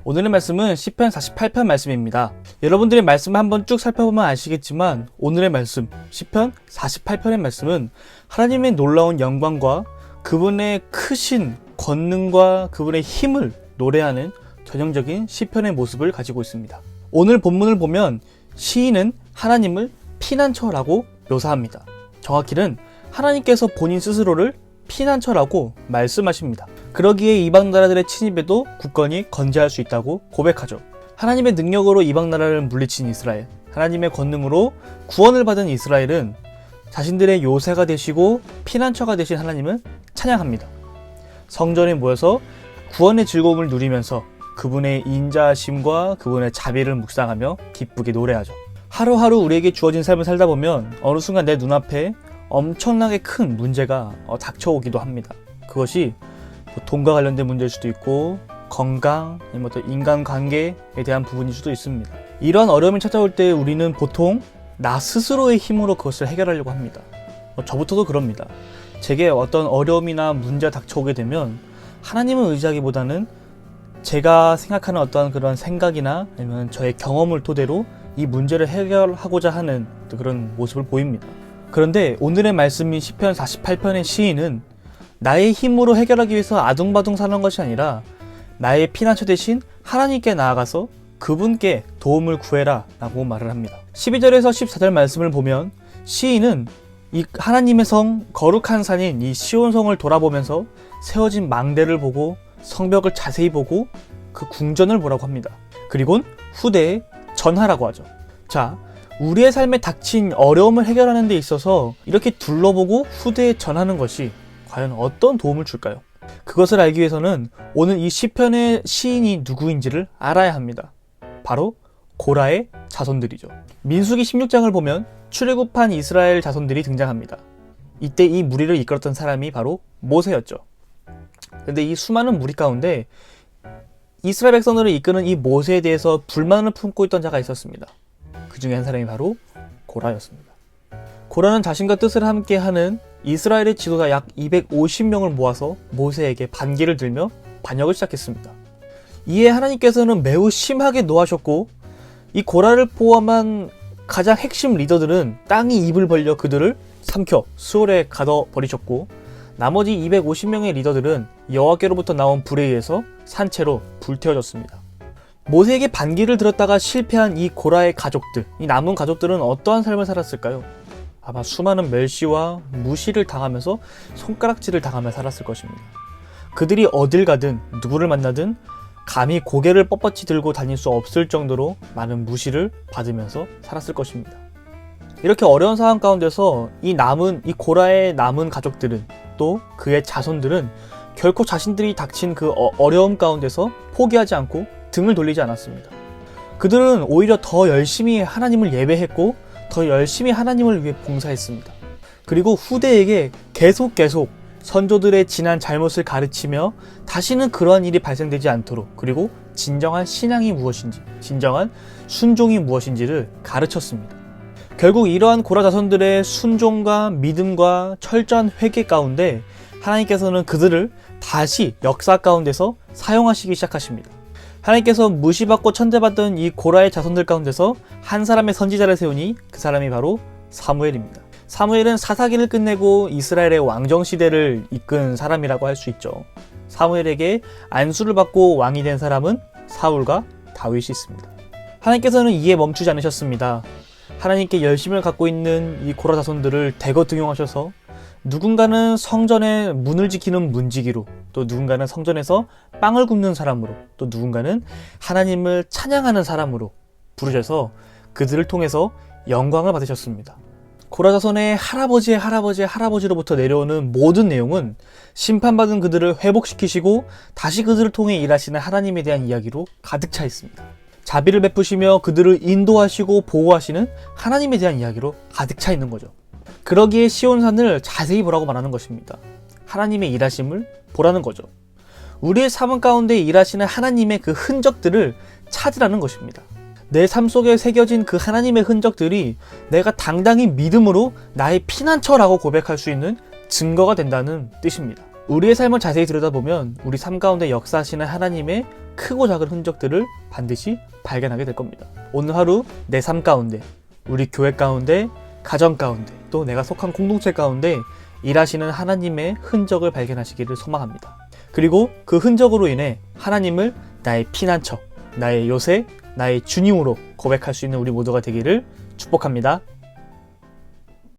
오늘의 말씀은 시편 48편 말씀입니다. 여러분들의 말씀을 한번 쭉 살펴보면 아시겠지만 오늘의 말씀, 시편 48편의 말씀은 하나님의 놀라운 영광과 그분의 크신 권능과 그분의 힘을 노래하는 전형적인 시편의 모습을 가지고 있습니다. 오늘 본문을 보면 시인은 하나님을 피난처라고 묘사합니다. 정확히는 하나님께서 본인 스스로를 피난처라고 말씀하십니다. 그러기에 이방 나라들의 침입에도 굳건히 건재할 수 있다고 고백하죠. 하나님의 능력으로 이방 나라를 물리친 이스라엘, 하나님의 권능으로 구원을 받은 이스라엘은 자신들의 요새가 되시고 피난처가 되신 하나님을 찬양합니다. 성전에 모여서 구원의 즐거움을 누리면서 그분의 인자하심과 그분의 자비를 묵상하며 기쁘게 노래하죠. 하루하루 우리에게 주어진 삶을 살다 보면 어느 순간 내 눈앞에 엄청나게 큰 문제가 닥쳐오기도 합니다. 그것이 돈과 관련된 문제일 수도 있고 건강, 아니면 또 인간관계에 대한 부분일 수도 있습니다. 이러한 어려움이 찾아올 때 우리는 보통 나 스스로의 힘으로 그것을 해결하려고 합니다. 저부터도 그럽니다. 제게 어떤 어려움이나 문제가 닥쳐오게 되면 하나님을 의지하기보다는 제가 생각하는 어떤 그런 생각이나 아니면 저의 경험을 토대로 이 문제를 해결하고자 하는 그런 모습을 보입니다. 그런데 오늘의 말씀인 시편 48편의 시인은 나의 힘으로 해결하기 위해서 아둥바둥 사는 것이 아니라 나의 피난처 대신 하나님께 나아가서 그분께 도움을 구해라 라고 말을 합니다. 12절에서 14절 말씀을 보면 시인은 이 하나님의 성, 거룩한 산인 이 시온성을 돌아보면서 세워진 망대를 보고 성벽을 자세히 보고 그 궁전을 보라고 합니다. 그리고는 후대에 전하라고 하죠. 자, 우리의 삶에 닥친 어려움을 해결하는 데 있어서 이렇게 둘러보고 후대에 전하는 것이 과연 어떤 도움을 줄까요? 그것을 알기 위해서는 오늘 이 시편의 시인이 누구인지를 알아야 합니다. 바로 고라의 자손들이죠. 민수기 16장을 보면 출애굽한 이스라엘 자손들이 등장합니다. 이때 이 무리를 이끌었던 사람이 바로 모세였죠. 그런데 이 수많은 무리 가운데 이스라엘 백성들을 이끄는 이 모세에 대해서 불만을 품고 있던 자가 있었습니다. 그 중에 한 사람이 바로 고라였습니다. 고라는 자신과 뜻을 함께하는 이스라엘의 지도자 약 250명을 모아서 모세에게 반기를 들며 반역을 시작했습니다. 이에 하나님께서는 매우 심하게 노하셨고 이 고라를 포함한 가장 핵심 리더들은 땅이 입을 벌려 그들을 삼켜 수월에 가둬버리셨고 나머지 250명의 리더들은 여호와께로부터 나온 불에 의해서 산채로 불태워졌습니다. 모세에게 반기를 들었다가 실패한 이 고라의 가족들, 이 남은 가족들은 어떠한 삶을 살았을까요? 아마 수많은 멸시와 무시를 당하면서 손가락질을 당하며 살았을 것입니다. 그들이 어딜 가든 누구를 만나든 감히 고개를 뻣뻣이 들고 다닐 수 없을 정도로 많은 무시를 받으면서 살았을 것입니다. 이렇게 어려운 상황 가운데서 이 고라의 남은 가족들은 또 그의 자손들은 결코 자신들이 닥친 그 어려움 가운데서 포기하지 않고 등을 돌리지 않았습니다. 그들은 오히려 더 열심히 하나님을 예배했고 더 열심히 하나님을 위해 봉사했습니다. 그리고 후대에게 계속 선조들의 지난 잘못을 가르치며 다시는 그러한 일이 발생되지 않도록 그리고 진정한 신앙이 무엇인지, 진정한 순종이 무엇인지를 가르쳤습니다. 결국 이러한 고라 자손들의 순종과 믿음과 철저한 회개 가운데 하나님께서는 그들을 다시 역사 가운데서 사용하시기 시작하십니다. 하나님께서 무시받고 천대받던 이 고라의 자손들 가운데서 한 사람의 선지자를 세우니 그 사람이 바로 사무엘입니다. 사무엘은 사사기를 끝내고 이스라엘의 왕정시대를 이끈 사람이라고 할 수 있죠. 사무엘에게 안수를 받고 왕이 된 사람은 사울과 다윗이 있습니다. 하나님께서는 이에 멈추지 않으셨습니다. 하나님께 열심을 갖고 있는 이 고라 자손들을 대거 등용하셔서 누군가는 성전의 문을 지키는 문지기로, 또 누군가는 성전에서 빵을 굽는 사람으로, 또 누군가는 하나님을 찬양하는 사람으로 부르셔서 그들을 통해서 영광을 받으셨습니다. 고라 자손의 할아버지로부터 내려오는 모든 내용은 심판받은 그들을 회복시키시고 다시 그들을 통해 일하시는 하나님에 대한 이야기로 가득 차 있습니다. 자비를 베푸시며 그들을 인도하시고 보호하시는 하나님에 대한 이야기로 가득 차 있는 거죠. 그러기에 시온산을 자세히 보라고 말하는 것입니다. 하나님의 일하심을 보라는 거죠. 우리의 삶 가운데 일하시는 하나님의 그 흔적들을 찾으라는 것입니다. 내 삶 속에 새겨진 그 하나님의 흔적들이 내가 당당히 믿음으로 나의 피난처라고 고백할 수 있는 증거가 된다는 뜻입니다. 우리의 삶을 자세히 들여다보면 우리 삶 가운데 역사하시는 하나님의 크고 작은 흔적들을 반드시 발견하게 될 겁니다. 오늘 하루 내 삶 가운데, 우리 교회 가운데, 가정 가운데, 또 내가 속한 공동체 가운데 일하시는 하나님의 흔적을 발견하시기를 소망합니다. 그리고 그 흔적으로 인해 하나님을 나의 피난처, 나의 요새, 나의 주님으로 고백할 수 있는 우리 모두가 되기를 축복합니다.